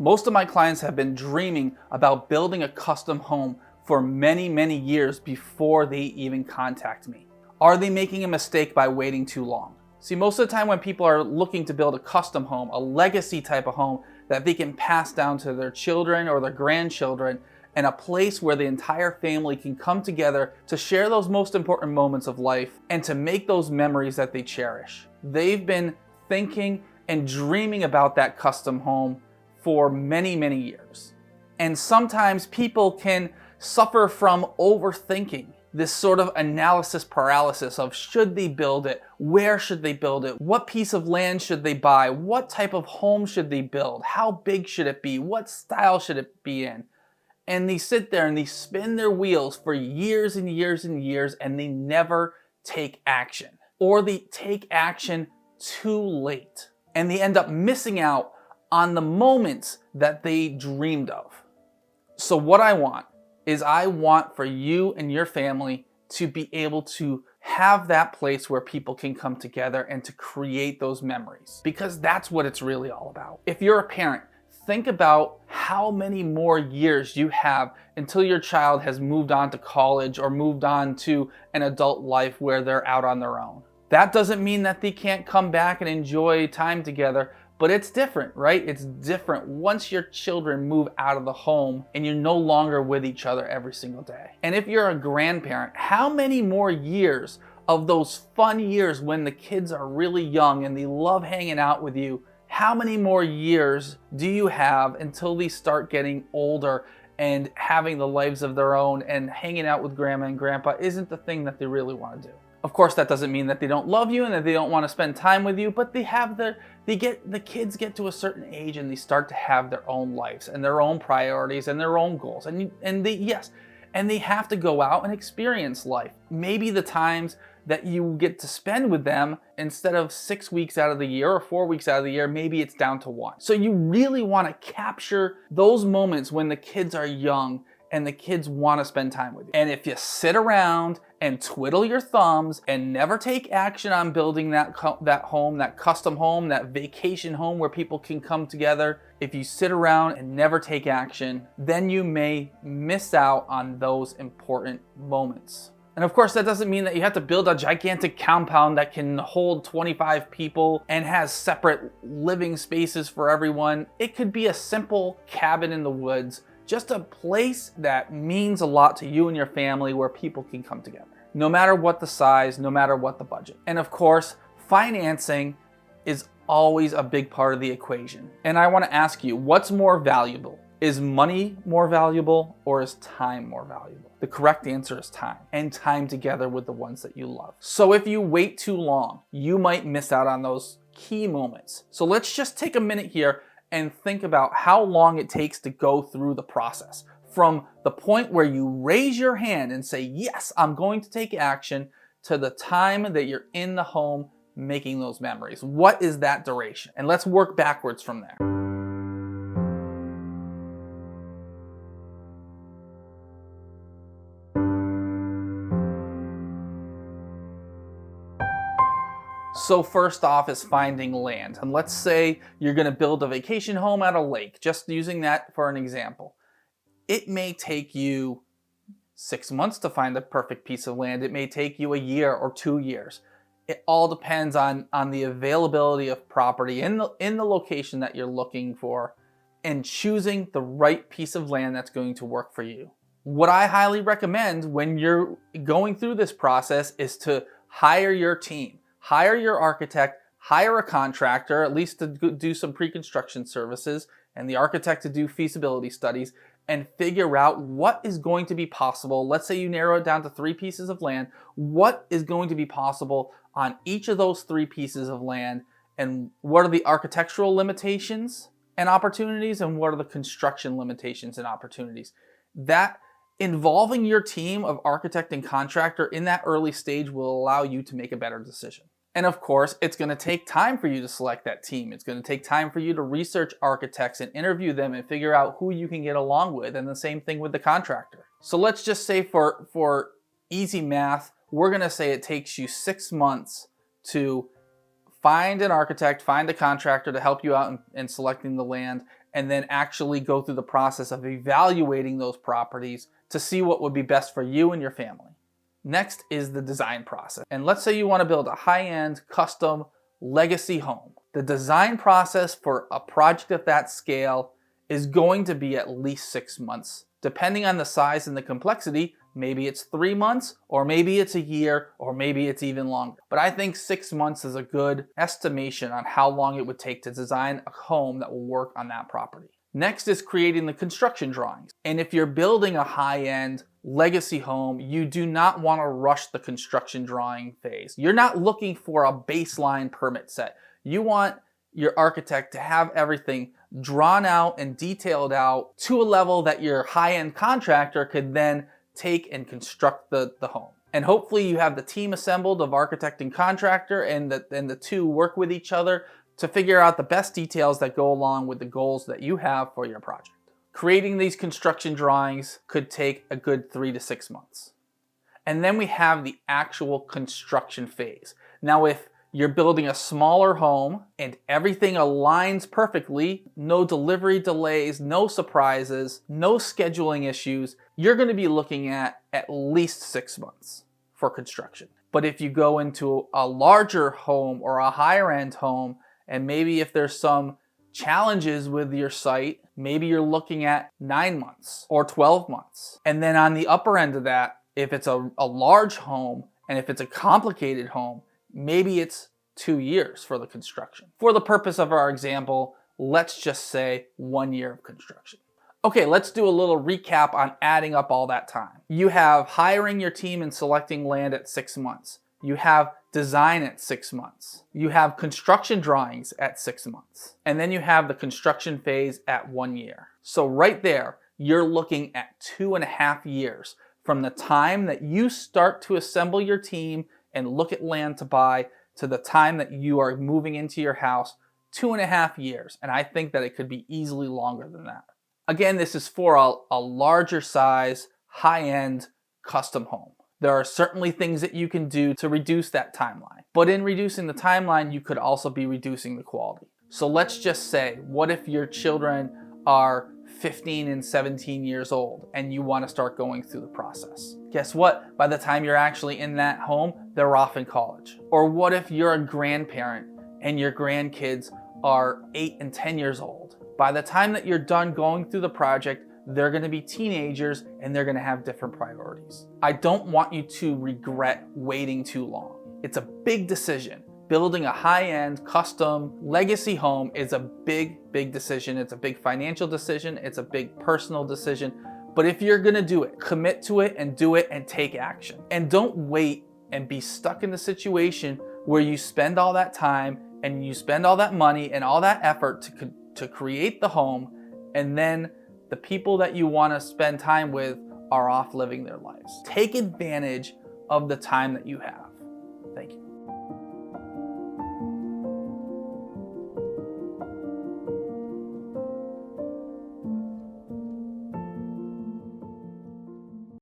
Most of my clients have been dreaming about building a custom home for many, many years before they even contact me. Are they making a mistake by waiting too long? See, most of the time when people are looking to build a custom home, a legacy type of home that they can pass down to their children or their grandchildren, and a place where the entire family can come together to share those most important moments of life and to make those memories that they cherish. They've been thinking and dreaming about that custom home for many, many years. And sometimes people can suffer from overthinking, this sort of analysis paralysis of should they build it, where should they build it, what piece of land should they buy, what type of home should they build, how big should it be, what style should it be in. And they sit there and they spin their wheels for years and years and years, and they never take action. Or they take action too late. And they end up missing out on the moments that they dreamed of. So what I want for you and your family to be able to have that place where people can come together and to create those memories. Because that's what it's really all about. If you're a parent, think about how many more years you have until your child has moved on to college or moved on to an adult life where they're out on their own. That doesn't mean that they can't come back and enjoy time together, but it's different, right? It's different once your children move out of the home and you're no longer with each other every single day. And if you're a grandparent, how many more years of those fun years when the kids are really young and they love hanging out with you, how many more years do you have until they start getting older and having the lives of their own, and hanging out with grandma and grandpa isn't the thing that they really want to do? Of course, that doesn't mean that they don't love you and that they don't want to spend time with you, but the kids get to a certain age and they start to have their own lives and their own priorities and their own goals. And they have to go out and experience life. Maybe the times that you get to spend with them, instead of 6 weeks out of the year or 4 weeks out of the year, maybe it's down to 1. So you really want to capture those moments when the kids are young and the kids want to spend time with you. And if you sit around and twiddle your thumbs and never take action on building that home, that custom home, that vacation home where people can come together, if you sit around and never take action, then you may miss out on those important moments. And of course, that doesn't mean that you have to build a gigantic compound that can hold 25 people and has separate living spaces for everyone. It could be a simple cabin in the woods, just a place that means a lot to you and your family where people can come together, no matter what the size, no matter what the budget. And of course, financing is always a big part of the equation. And I want to ask you, what's more valuable? Is money more valuable, or is time more valuable? The correct answer is time, and time together with the ones that you love. So if you wait too long, you might miss out on those key moments. So let's just take a minute here and think about how long it takes to go through the process. From the point where you raise your hand and say, yes, I'm going to take action, to the time that you're in the home making those memories. What is that duration? And let's work backwards from there. So first off is finding land. And let's say you're going to build a vacation home at a lake, just using that for an example. It may take you 6 months to find the perfect piece of land. It may take you a year or 2 years. It all depends on the availability of property in the location that you're looking for, and choosing the right piece of land that's going to work for you. What I highly recommend when you're going through this process is to hire your team. Hire your architect, hire a contractor, at least to do some pre-construction services, and the architect to do feasibility studies, and figure out what is going to be possible. Let's say you narrow it down to 3 pieces of land. What is going to be possible on each of those 3 pieces of land, and what are the architectural limitations and opportunities, and what are the construction limitations and opportunities? That involving your team of architect and contractor in that early stage will allow you to make a better decision. And of course, it's going to take time for you to select that team. It's going to take time for you to research architects and interview them and figure out who you can get along with, and the same thing with the contractor. So let's just say for easy math, we're going to say it takes you 6 months to find an architect, find a contractor to help you out in selecting the land, and then actually go through the process of evaluating those properties to see what would be best for you and your family. Next is the design process. And let's say you want to build a high-end, custom, legacy home. The design process for a project of that scale is going to be at least 6 months. Depending on the size and the complexity, maybe it's 3 months, or maybe it's a year, or maybe it's even longer. But I think 6 months is a good estimation on how long it would take to design a home that will work on that property. Next is creating the construction drawings. And if you're building a high-end legacy home, you do not want to rush the construction drawing phase. You're not looking for a baseline permit set. You want your architect to have everything drawn out and detailed out to a level that your high-end contractor could then take and construct the home. And hopefully you have the team assembled of architect and contractor, and the two work with each other to figure out the best details that go along with the goals that you have for your project. Creating these construction drawings could take a good 3 to 6 months. And then we have the actual construction phase. Now, if you're building a smaller home and everything aligns perfectly, no delivery delays, no surprises, no scheduling issues, you're going to be looking at least 6 months for construction. But if you go into a larger home or a higher end home, and maybe if there's some challenges with your site, maybe you're looking at 9 months or 12 months. And then on the upper end of that, if it's a large home and if it's a complicated home, maybe it's 2 years for the construction. For the purpose of our example, let's just say 1 year of construction. Okay, let's do a little recap on adding up all that time. You have hiring your team and selecting land at 6 months. You have design at 6 months. You have construction drawings at 6 months. And then you have the construction phase at 1 year. So right there, you're looking at 2.5 years from the time that you start to assemble your team and look at land to buy to the time that you are moving into your house. 2.5 years. And I think that it could be easily longer than that. Again, this is for a larger size, high-end custom home. There are certainly things that you can do to reduce that timeline. But in reducing the timeline, you could also be reducing the quality. So let's just say, what if your children are 15 and 17 years old and you want to start going through the process? Guess what? By the time you're actually in that home, they're off in college. Or what if you're a grandparent and your grandkids are 8 and 10 years old? By the time that you're done going through the project, they're going to be teenagers and they're going to have different priorities. I don't want you to regret waiting too long. It's a big decision. Building a high-end, custom, legacy home is a big, big decision. It's a big financial decision. It's a big personal decision. But if you're going to do it, commit to it and do it and take action. And don't wait and be stuck in the situation where you spend all that time and you spend all that money and all that effort to create the home, and then the people that you want to spend time with are off living their lives. Take advantage of the time that you have.